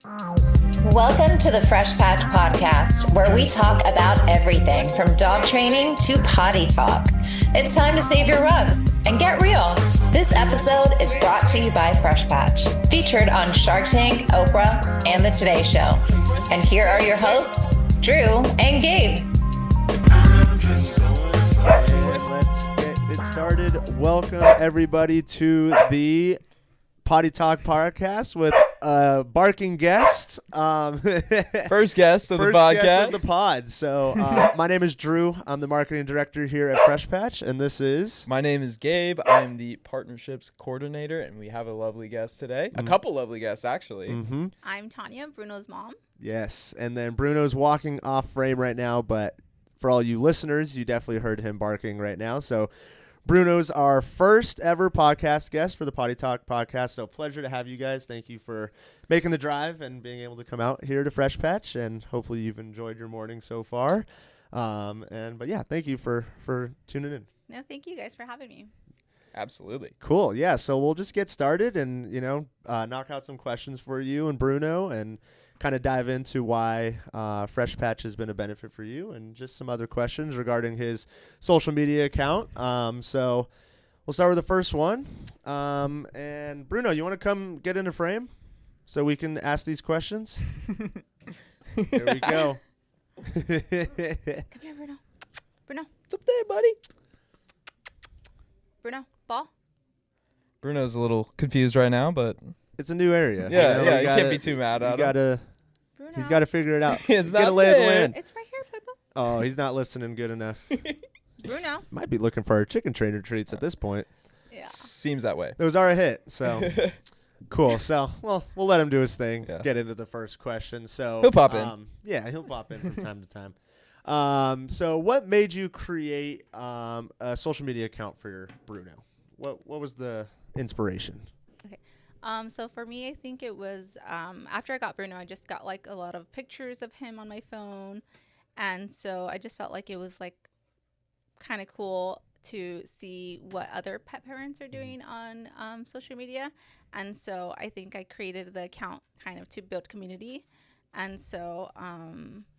Welcome to the Fresh Patch Podcast, where we talk about everything from dog training to potty talk. It's time to save your rugs and get real. This episode is brought to you by Fresh Patch, featured on Shark Tank, Oprah, and The Today Show. And here are your hosts, Drew and Gabe. Let's get it started. Welcome, everybody, to the Potty Talk podcast with a barking guest. First guest of the podcast. First guest of the pod. So my name is Drew. I'm the marketing director here at Fresh Patch, and this is... My name is Gabe. I'm the partnerships coordinator, and we have a lovely guest today. A couple lovely guests, actually. Mm-hmm. I'm Tanya, Bruno's mom. Yes, and then Bruno's walking off frame right now, but for all you listeners, you definitely heard him barking right now. So Bruno's our first ever podcast guest for the Potty Talk podcast. So pleasure to have you guys. Thank you for making the drive and being able to come out here to Fresh Patch, and hopefully you've enjoyed your morning so far. But yeah, thank you for tuning in. No, thank you guys for having me. Absolutely. Cool. Yeah. So we'll just get started and, knock out some questions for you and Bruno and kind of dive into why Fresh Patch has been a benefit for you and just some other questions regarding his social media account. So we'll start with the first one. And Bruno, you want to come get in a frame so we can ask these questions? Here we go. Come here, Bruno. Bruno. What's up there, buddy? Bruno, ball. Bruno's a little confused right now, but... It's a new area. You can't be too mad at him. Bruno. He's got to figure it out. It's Get a not lay of the there. land. It's right here, Pippa. Oh, he's not listening good enough. Bruno. Might be looking for our chicken trainer treats at this point. Yeah. Seems that way. Those are a hit, so cool. So, well, we'll let him do his thing. Yeah. Get into the first question. So He'll pop in. Yeah, he'll pop in from time to time. So what made you create a social media account for your Bruno? What was the inspiration? So for me, I think it was after I got Bruno, I just got like a lot of pictures of him on my phone. And so I just felt like it was like kind of cool to see what other pet parents are doing on social media. And so I think I created the account kind of to build community. And so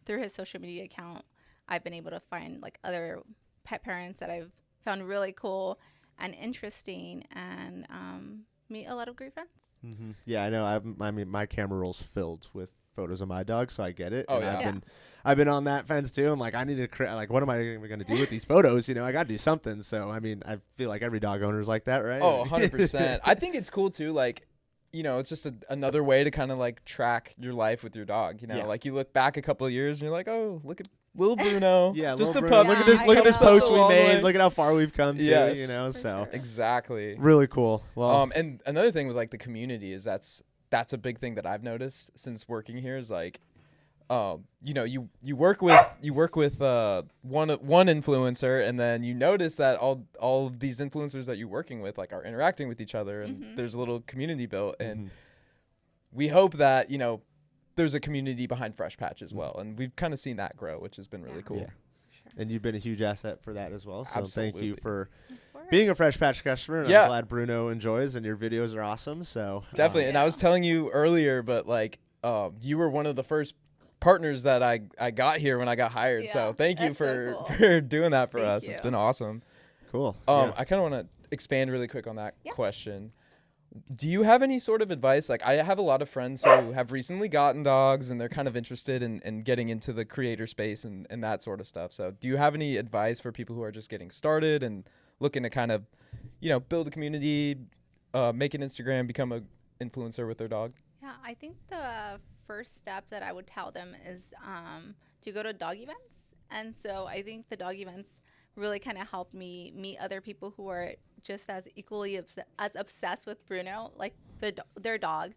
through his social media account, I've been able to find like other pet parents that I've found really cool and interesting and meet a lot of great friends. Mm-hmm. Yeah, I know. I mean, my camera roll's filled with photos of my dog, so I get it. Oh, and yeah. I've been on that fence too. I'm like, I need to create. Like, what am I going to do with these photos? I got to do something. So, I mean, I feel like every dog owner is like that, right? Oh, 100%. I think it's cool, too. Like, it's just another way to kind of, like, track your life with your dog. Yeah. Like, you look back a couple of years and you're like, oh, look at little Bruno. Yeah, just little a Bruno. puppy. Look at this post we made. Way. Look at how far we've come to. Yes. For So sure. Exactly. really cool. Well, And another thing with like the community is that's a big thing that I've noticed since working here is like, you work with one influencer, and then you notice that all of these influencers that you're working with like are interacting with each other, and there's a little community built, and we hope that there's a community behind Fresh Patch as well, and we've kind of seen that grow, which has been really cool. Yeah. And you've been a huge asset for that as well. So Absolutely. thank you for being a Fresh Patch customer. And I'm glad Bruno enjoys, and your videos are awesome. So definitely. And I was telling you earlier, but like you were one of the first partners that I got here when I got hired. So thank you for doing that for us. It's been awesome. Cool. I kind of want to expand really quick on that question. Do you have any sort of advice? Like, I have a lot of friends who have recently gotten dogs, and they're kind of interested in getting into the creator space and that sort of stuff. So do you have any advice for people who are just getting started and looking to kind of, build a community, make an Instagram, become an influencer with their dog? Yeah, I think the first step that I would tell them is to go to dog events. And so I think the dog events really kind of helped me meet other people who are just as equally as obsessed with Bruno, like their dog,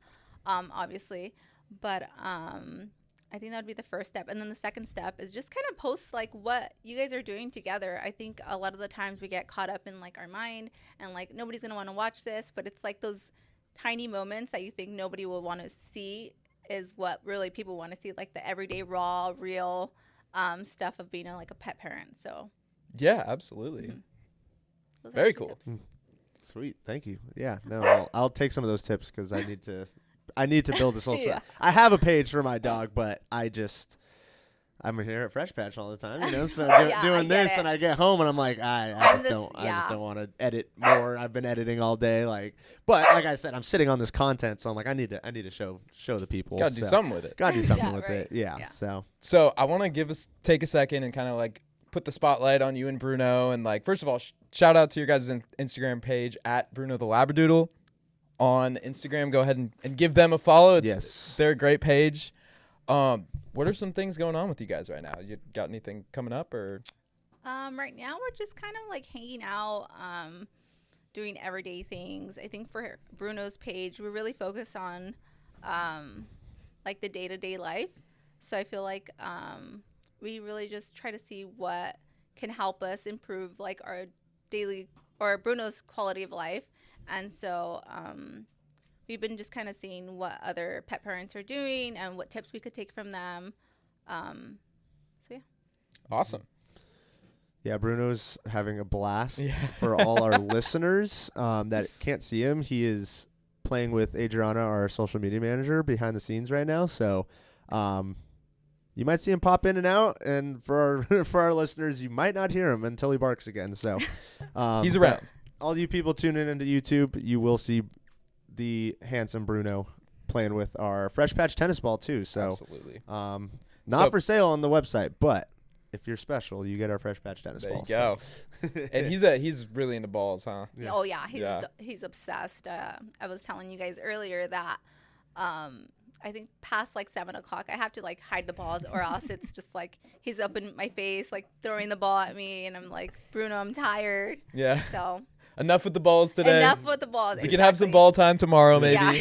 obviously. But I think that would be the first step. And then the second step is just kind of post like what you guys are doing together. I think a lot of the times we get caught up in like our mind and like nobody's going to want to watch this, but it's like those tiny moments that you think nobody will want to see is what really people want to see, like the everyday raw, real stuff of being like a pet parent. So yeah, absolutely. Very cool. Sweet. Thank you. Yeah, no, I'll take some of those tips because I need to I need to build this whole. Yeah. I have a page for my dog, but I'm here at Fresh Patch all the time, So Yeah, I doing get this, it. and I get home and I'm like, I just don't want to edit more. I've been editing all day, but like I said, I'm sitting on this content, so I'm like, I need to show the people. Gotta do something with it. Gotta do something Yeah, with right. it. Yeah. Yeah. So I want to take a second and kind of like put the spotlight on you and Bruno. And like, first of all, shout out to your guys' Instagram page at Bruno the Labradoodle on Instagram. Go ahead and give them a follow. They're a great page. What are some things going on with you guys right now? You got anything coming up or? Right now we're just kind of like hanging out, doing everyday things. I think for Bruno's page, we're really focused on, like the day-to-day life. So I feel like, we really just try to see what can help us improve like our daily or Bruno's quality of life. And so, we've been just kind of seeing what other pet parents are doing and what tips we could take from them. So yeah. Awesome. Yeah, Bruno's having a blast. For all our listeners that can't see him. He is playing with Adriana, our social media manager, behind the scenes right now. So you might see him pop in and out, and for our listeners, you might not hear him until he barks again. So he's around. All you people tuning into YouTube, you will see the handsome Bruno playing with our Fresh Patch tennis ball too. So absolutely. Not for sale on the website, but if you're special, you get our Fresh Patch tennis ball. There you go. And he's really into balls, huh? Yeah. Oh yeah, he's obsessed. I was telling you guys earlier that I think past like 7 o'clock, I have to like hide the balls, or else it's just like he's up in my face, like throwing the ball at me, and I'm like, Bruno, I'm tired. Yeah. So enough with the balls today. enough with the balls. We can have some ball time tomorrow, maybe. Yeah,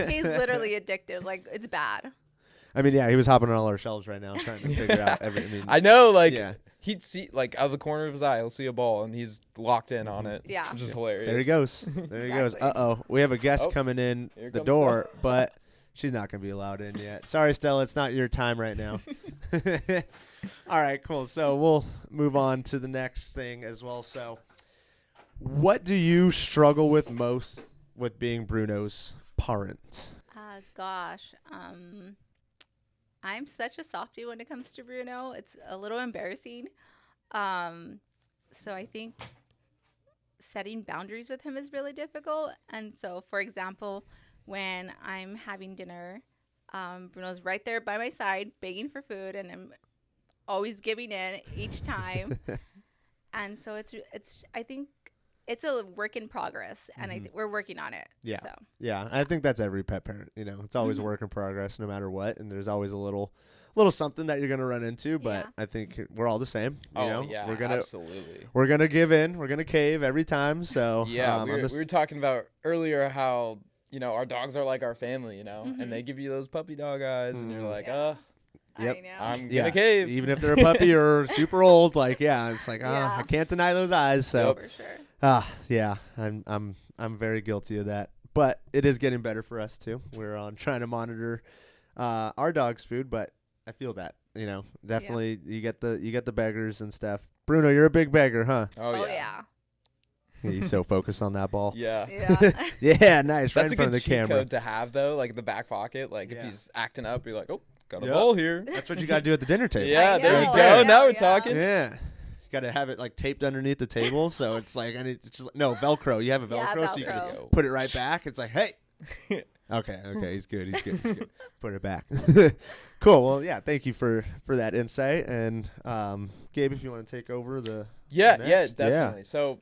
he's literally addicted. Like it's bad. I mean, yeah, he was hopping on all our shelves right now trying to figure out everything. I know, like, yeah. He'd see, like, out of the corner of his eye, he'll see a ball, and he's locked in on it. Yeah. Which is hilarious. There he goes. There he goes. Exactly. Uh-oh. We have a guest Oh, coming in here the comes door, but she's not going to be allowed in yet. Sorry, Stella. It's not your time right now. All right, cool. So we'll move on to the next thing as well. So what do you struggle with most with being Bruno's parent? Gosh. I'm such a softie when it comes to Bruno. It's a little embarrassing. So I think setting boundaries with him is really difficult. And so, for example, when I'm having dinner, Bruno's right there by my side begging for food, and I'm always giving in each time. And so I think it's a work in progress, and I think we're working on it. Yeah. So. Yeah, I think that's every pet parent. It's always a work in progress no matter what, and there's always a little something that you're going to run into, but I think we're all the same. Yeah, we're gonna, absolutely. We're going to give in. We're going to cave every time. So yeah, we were talking about earlier how, our dogs are like our family, and they give you those puppy dog eyes, and you're like, Yep. I know. I'm gonna cave. Even if they're a puppy or super old, it's like, Yeah. I can't deny those eyes. So For sure. yeah, I'm very guilty of that. But it is getting better for us too. We're on trying to monitor our dog's food, but I feel that, definitely you get the beggars and stuff. Bruno, you're a big beggar, huh? Oh yeah. He's so focused on that ball. Yeah. Yeah. Yeah, nice. Right That's in a front good of the cheat camera. code to have, though, like the back pocket. Like, if Yeah. he's acting up, you're like, oh, got a Yep. ball here. That's what you got to do at the dinner table. Yeah, I there you know, go. I Now know, we're yeah. talking. Yeah. You got to have it like taped underneath the table, so it's like no Velcro. You have a Yeah, Velcro, so you can Velcro. just put it right back. It's like, hey. Okay, he's good. He's good. Put it back. Cool. Well, yeah. Thank you for that insight. And Gabe, if you want to take over the Yeah, next. definitely. So,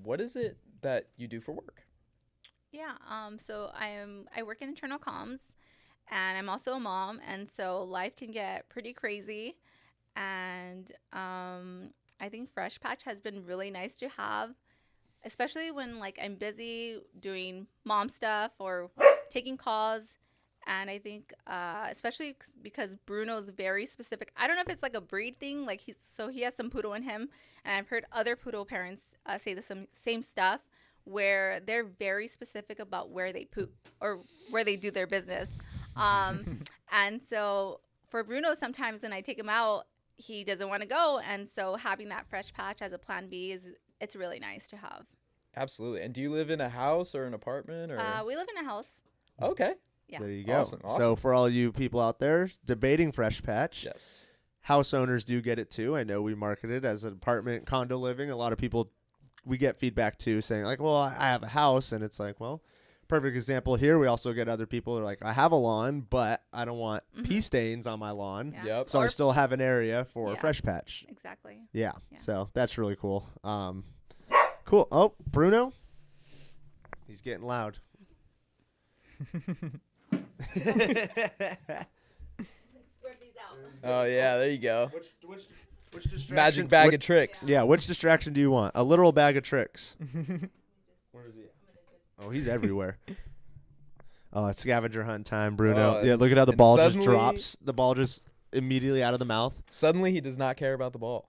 what is it that you do for work? Yeah. So I work in internal comms, and I'm also a mom, and so life can get pretty crazy. And I think Fresh Patch has been really nice to have, especially when like I'm busy doing mom stuff or taking calls. And I think especially because Bruno's very specific. I don't know if it's like a breed thing. Like he has some poodle in him, and I've heard other poodle parents say the same stuff, where they're very specific about where they poop or where they do their business. And so for Bruno, sometimes when I take him out, he doesn't want to go. And so having that Fresh Patch as a plan B it's really nice to have. Absolutely. And do you live in a house or an apartment? Or We live in a house. Okay. Yeah. There you go. Awesome. So for all you people out there debating Fresh Patch, Yes. house owners do get it too. I know we market it as an apartment condo living. A lot of people, we get feedback too saying like, well, I have a house, and it's like, well, perfect example here. We also get other people who are like, I have a lawn, but I don't want pee stains on my lawn. Yeah. Yep. So I Or- still have an area for a Yeah. Fresh Patch. Exactly. Yeah. Yeah. So that's really cool. Cool. Oh, Bruno. He's getting loud. Oh yeah, there you go. Which distraction? Magic bag of tricks. Yeah, which distraction do you want? A literal bag of tricks. Where is he? Oh, he's everywhere. Oh, it's scavenger hunt time, Bruno. Oh, Yeah, look at how the and ball just suddenly- drops. The ball just immediately out of the mouth. Suddenly he does not care about the ball.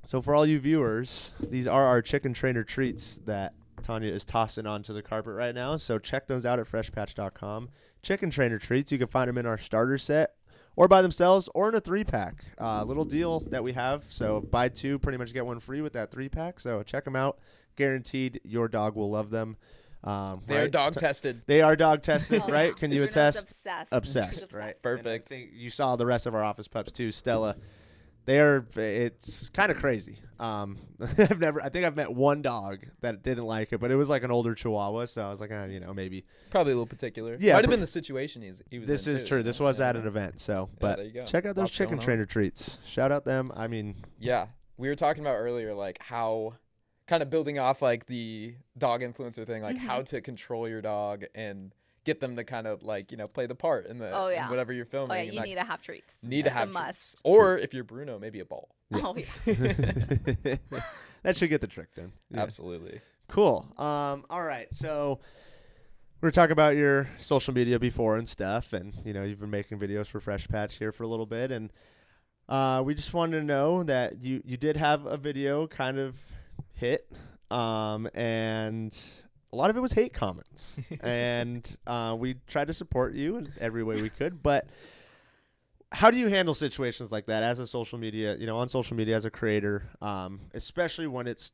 So for all you viewers, these are our chicken trainer treats that Tanya is tossing onto the carpet right now. So check those out at freshpatch.com. Chicken trainer treats, you can find them in our starter set or by themselves or in a 3-pack. Little deal that we have. So buy 2, pretty much get 1 free with that 3-pack. So check them out. Guaranteed your dog will love them. They're right? dog tested. They are dog tested, Oh, right? yeah. Can you Bruno's attest? Obsessed. Obsessed, She's right? Perfect. And I think you saw the rest of our office pups too, Stella. It's kind of crazy. I think I've met one dog that didn't like it, but it was like an older Chihuahua. So I was like, maybe. Probably a little particular. Yeah, Might have been the situation he was This in is too, true. you This know? was Yeah. at an event. So, but there you go. check out those Lots chicken going on. trainer treats. Shout out them. I mean, Yeah, we were talking about earlier, like how, kind of building off like the dog influencer thing, like how to control your dog and get them to kind of like Mm-hmm. play the part in the Oh, yeah. in whatever you're filming. Oh yeah, and you that- need to have treats. need to That's have a treats. must. Or if you're Bruno, maybe a ball. Oh yeah. that should get the trick done. Yeah. Absolutely. Cool. All right. So we were talking about your social media before and stuff, and you've been making videos for Fresh Patch here for a little bit, and we just wanted to know that you did have a video kind of hit, and a lot of it was hate comments, and we tried to support you in every way we could, but how do you handle situations like that as a social media, on social media as a creator, especially when it's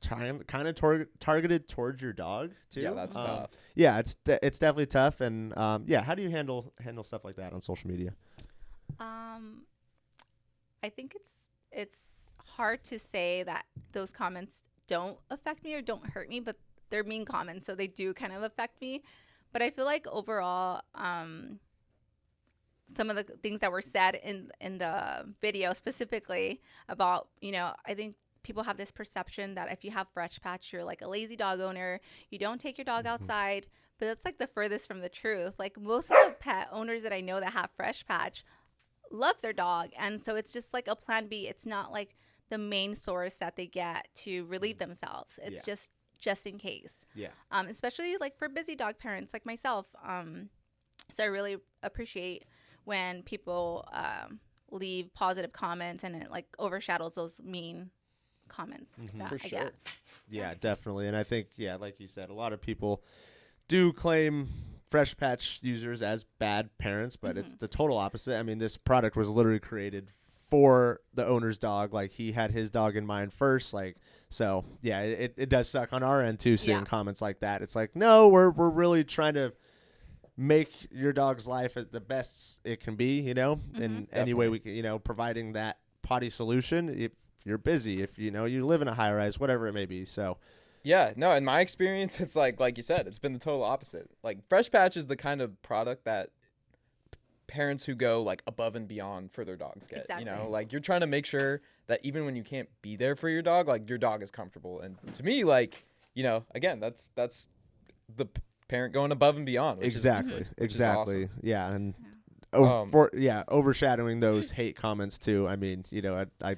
kind of targeted towards your dog too? Yeah, that's tough. Yeah, it's definitely tough, and how do you handle stuff like that on social media? I think it's hard to say that those comments don't affect me or don't hurt me, but they're mean comments, so they do kind of affect me. But I feel like overall, some of the things that were said in the video specifically about, I think people have this perception that if you have Fresh Patch, you're like a lazy dog owner. You don't take your dog outside, but that's like the furthest from the truth. Like most of the pet owners that I know that have Fresh Patch love their dog, and so it's just like a plan B. It's not like the main source that they get to relieve themselves. It's just in case. Yeah. Especially like for busy dog parents like myself. So I really appreciate when people leave positive comments and it like overshadows those mean comments that For I sure. get. Yeah, definitely. And I think, like you said, a lot of people do claim Fresh Patch users as bad parents, but it's the total opposite. I mean, this product was literally created for the owner's dog. Like, he had his dog in mind first. Like, so yeah, it does suck on our end too, seeing comments like that. It's like, no, we're really trying to make your dog's life the best it can be, in any way we can, providing that potty solution. If you're busy, if you live in a high rise, whatever it may be. So Yeah, no, in my experience, it's like you said, it's been the total opposite. Like Fresh Patch is the kind of product that parents who go like above and beyond for their dogs get. Exactly. Like you're trying to make sure that even when you can't be there for your dog, like your dog is comfortable. And to me, like, again, that's the parent going above and beyond. Which exactly, is exactly. awesome. Yeah, and Um, overshadowing those hate comments too. I mean, I I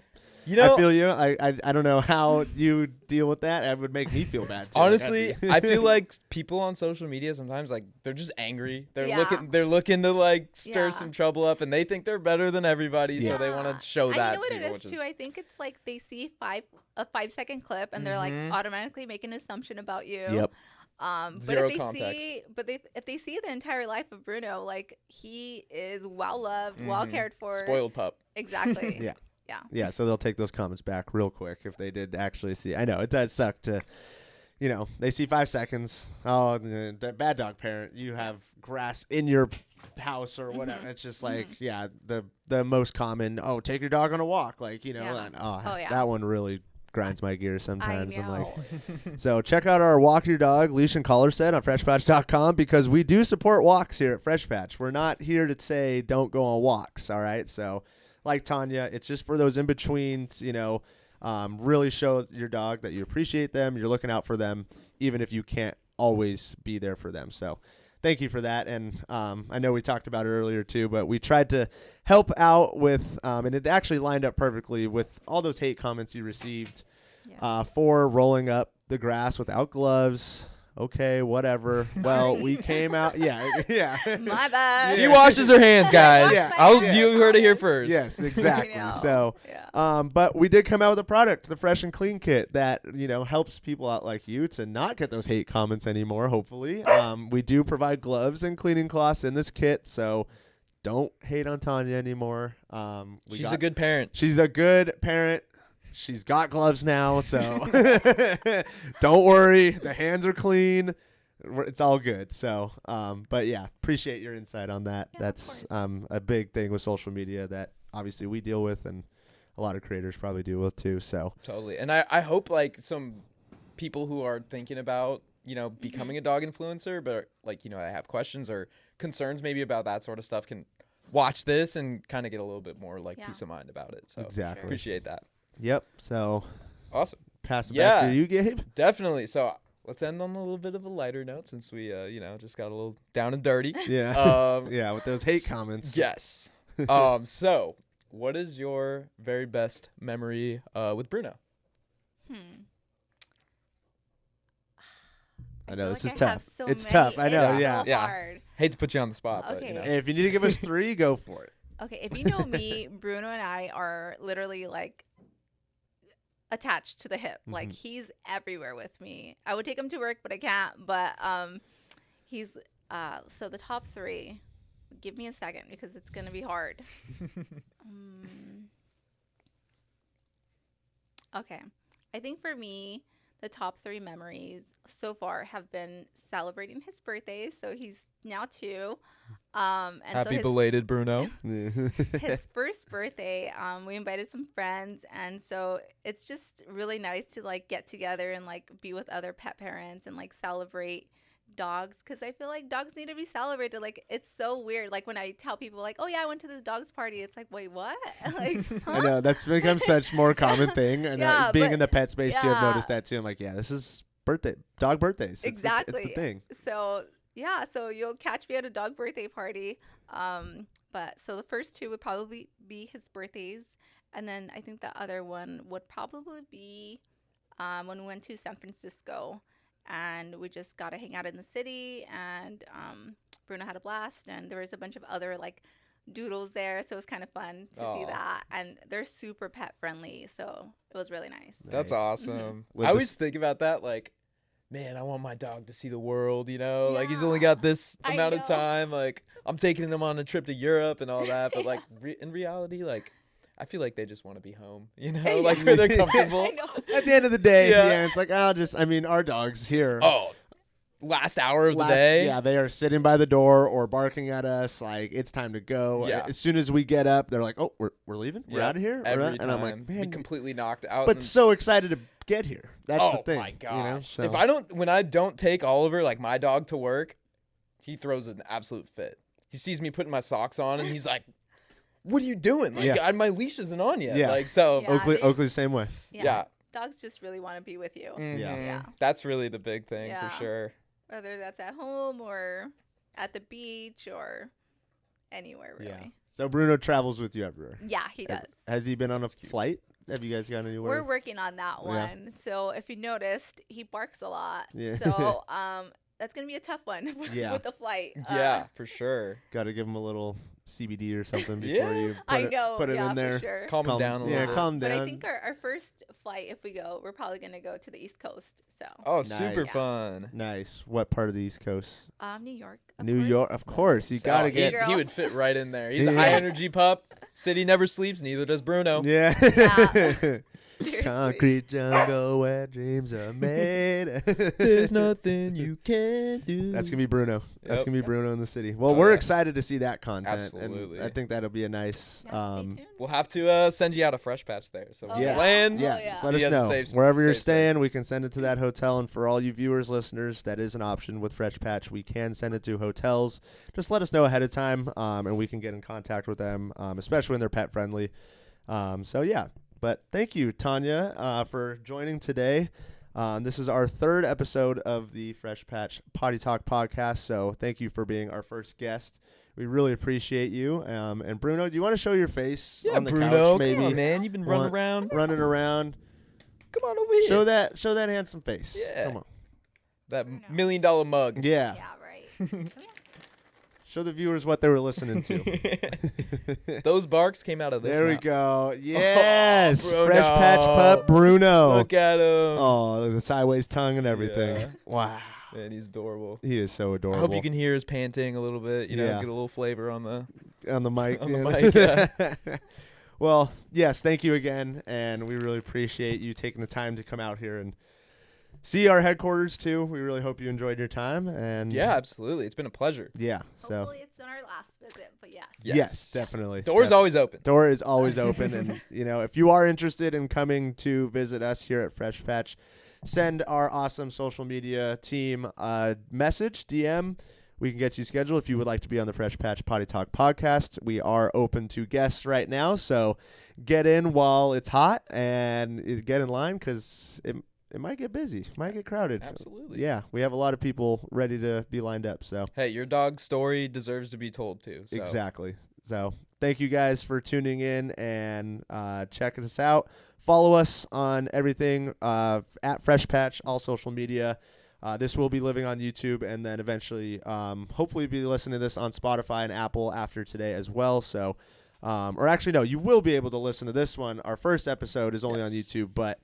feel you. I don't know how you deal with that. It would make me feel bad too. honestly, Like, I'd be- I feel like people on social media sometimes like they're just angry. They're Yeah. looking to like stir Yeah. some trouble up, and they think they're better than everybody, so they want to show And that you know what to it people, is which too? is I think it's like they see a 5-second clip and they're like automatically make an assumption about you. Yep. Zero but if they context. if they see the entire life of Bruno, like he is well loved, well cared for. spoiled pup. Exactly. Yeah. Yeah. Yeah, so they'll take those comments back real quick if they did actually see. I know it does suck to they see 5 seconds. Oh, the bad dog parent, you have grass in your house or whatever. It's just like, the most common, oh, take your dog on a walk. Like, and, that one really grinds my gears sometimes. I'm like, so check out our walk your dog leash and collar set on freshpatch.com because we do support walks here at Fresh Patch. We're not here to say don't go on walks. All right. So like Tanya, it's just for those in betweens, really show your dog that you appreciate them. You're looking out for them, even if you can't always be there for them. So thank you for that. And I know we talked about it earlier too, but we tried to help out with, and it actually lined up perfectly with all those hate comments you received for rolling up the grass without gloves. Okay, whatever. Well, we came out. Yeah. My bad. She washes her hands, guys. Yeah. You heard it here first. Yes, exactly. So, but we did come out with a product, the Fresh and Clean Kit, that helps people out like you to not get those hate comments anymore. Hopefully, we do provide gloves and cleaning cloths in this kit, so don't hate on Tanya anymore. She's a good parent. She's a good parent. She's got gloves now, so don't worry. The hands are clean. It's all good. So, but yeah, appreciate your insight on that. Yeah, that's a big thing with social media that obviously we deal with and a lot of creators probably deal with too. So totally. And I hope like some people who are thinking about, becoming a dog influencer, but like, I have questions or concerns maybe about that sort of stuff can watch this and kind of get a little bit more like peace of mind about it. So exactly. Appreciate that. Yep. So awesome. Pass it back to you, Gabe. Definitely. So let's end on a little bit of a lighter note since we, just got a little down and dirty. Yeah. With those hate comments. Yes. So what is your very best memory with Bruno? I know this is tough. It's tough. I know. So hard. Hate to put you on the spot, Okay. but Hey, if you need to give us 3, go for it. Okay, if you know me, Bruno and I are literally like attached to the hip. Like he's everywhere with me. I would take him to work, but I can't. But he's so the top 3. Give me a second because it's gonna be hard. Okay, I think for me, the top 3 memories so far have been celebrating his birthday. So he's now 2. And happy belated, Bruno. His first birthday, we invited some friends, and so it's just really nice to like get together and like be with other pet parents and like celebrate dogs, because I feel like dogs need to be celebrated. Like it's so weird, like when I tell people like, oh yeah, I went to this dog's party, it's like, wait, what? Like, huh? I know that's become such more common thing, and being in the pet space too, I've noticed that too. I'm like, this is dog birthdays. Exactly. It's the thing. So so you'll catch me at a dog birthday party. But so the first 2 would probably be his birthdays, and then I think the other one would probably be when we went to San Francisco, and we just got to hang out in the city, and Bruno had a blast, and there was a bunch of other like doodles there, so it was kind of fun to see that, and they're super pet friendly, so it was really nice. That's awesome. I always think about that, like, man, I want my dog to see the world, like he's only got this amount of time, like I'm taking them on a trip to Europe and all that, but like in reality, like I feel like they just want to be home, like where they're comfortable. At the end of the day, it's like our dogs here. Last hour of the day. Yeah, they are sitting by the door or barking at us like it's time to go. Yeah. As soon as we get up, they're like, "Oh, we're leaving. We're out of here." Every time. And I'm like, "Man, be completely knocked out." But so excited to get here. That's the thing. Oh my gosh! So. When I don't take Oliver, like my dog, to work, he throws an absolute fit. He sees me putting my socks on, and he's like, "What are you doing? Like my leash isn't on yet." Yeah. Like so. Yeah, Oakley, same way. Yeah. Dogs just really want to be with you. Mm-hmm. Yeah. That's really the big thing for sure. Whether that's at home or at the beach or anywhere, really. Yeah. So Bruno travels with you everywhere. Yeah, he does. Has he been on a flight? Have you guys gone anywhere? We're working on that one. Yeah. So if you noticed, he barks a lot. Yeah. So that's going to be a tough one with the flight. Yeah, for sure. Got to give him a little CBD or something before you put it in there. For sure. Calm him down a little bit. Yeah, calm down. But I think our first flight, if we go, we're probably going to go to the East Coast. So. Oh, super fun. Nice. What part of the East Coast? New York. New York, of course. You got to get. He would fit right in there. He's a high energy pup. City never sleeps. Neither does Bruno. Yeah. Seriously. Concrete jungle where dreams are made. There's nothing you can't do. That's gonna be Bruno. That's Yep. gonna be Bruno in the city. Well, Oh, we're yeah. excited to see that content. Absolutely. And I think that'll be a nice. Yeah, stay tuned. We'll have to send you out a fresh patch there. So Oh, when you yeah. land, Yeah, Oh, yeah. just let You us have to know. save- Wherever you're save space. staying, we can send it to that hotel. And for all you viewers, listeners, that is an option with Fresh Patch. We can send it to hotels. Just let us know ahead of time, and we can get in contact with them, especially when they're pet friendly. So yeah. But thank you, Tanya, for joining today. This is our third episode of the Fresh Patch Potty Talk podcast. So thank you for being our first guest. We really appreciate you. And Bruno, do you want to show your face yeah, on the Bruno, couch? Maybe come on, man. You've been running Want- around. running around. Come on over here. Show that handsome face. Yeah. Come on. that Bruno. $1 million mug. Yeah. Yeah, right. Come here. Show the viewers what they were listening to. Those barks came out of this. There we mouth. go. Yes. Bruno. Fresh Patch Pup Bruno. Look at him. Oh, the sideways tongue and everything. Yeah. Wow. Man, he's adorable. He is so I adorable. hope you can hear his panting a little bit. You know, Yeah. get a little flavor on the. on the mic. On the yeah. mic, yeah. Well, yes, thank you again, and we really appreciate you taking the time to come out here and see our headquarters too. We really hope you enjoyed your time, and Yeah, absolutely. It's been a pleasure. yeah. So Hopefully it's on our last visit, but yes. yes, definitely. Doors always open. Door is always open, and if you are interested in coming to visit us here at Fresh Patch, send our awesome social media team a message, DM. We can get you scheduled if you would like to be on the Fresh Patch Potty Talk podcast. We are open to guests right now, so get in while it's hot and get in line because it might get busy, it might get crowded. Absolutely. Yeah, we have a lot of people ready to be lined up. So Hey, your dog's story deserves to be told too. So. exactly. So thank you guys for tuning in and checking us out. Follow us on everything at Fresh Patch, all social media. This will be living on YouTube, and then eventually, hopefully, be listening to this on Spotify and Apple after today as well. So, or actually, no, you will be able to listen to this one. Our first episode is only on Yes. YouTube, but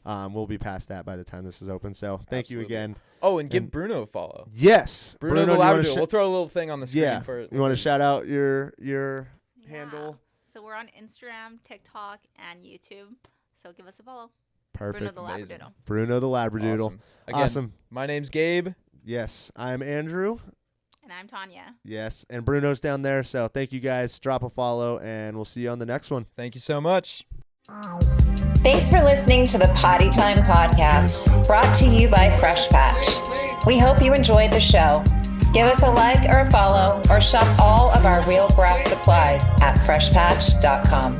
we'll be past that by the time this is open. So, thank you Absolutely. again. Oh, and give And- Bruno a follow. Yes, Bruno the do you wanna Labradoodle. We'll throw a little thing on the screen yeah, for you want to his- shout out your Yeah. handle? So we're on Instagram, TikTok, and YouTube. So give us a follow. Perfect. Bruno the Amazing. Labradoodle. Bruno the Labradoodle. Awesome. Again, Awesome. My name's Gabe. Yes, I'm Andrew. And I'm Tanya. Yes, and Bruno's down there. So thank you guys. Drop a follow, and we'll see you on the next one. Thank you so much. Thanks for listening to the Potty Time Podcast, brought to you by Fresh Patch. We hope you enjoyed the show. Give us a like or a follow, or shop all of our real grass supplies at freshpatch.com.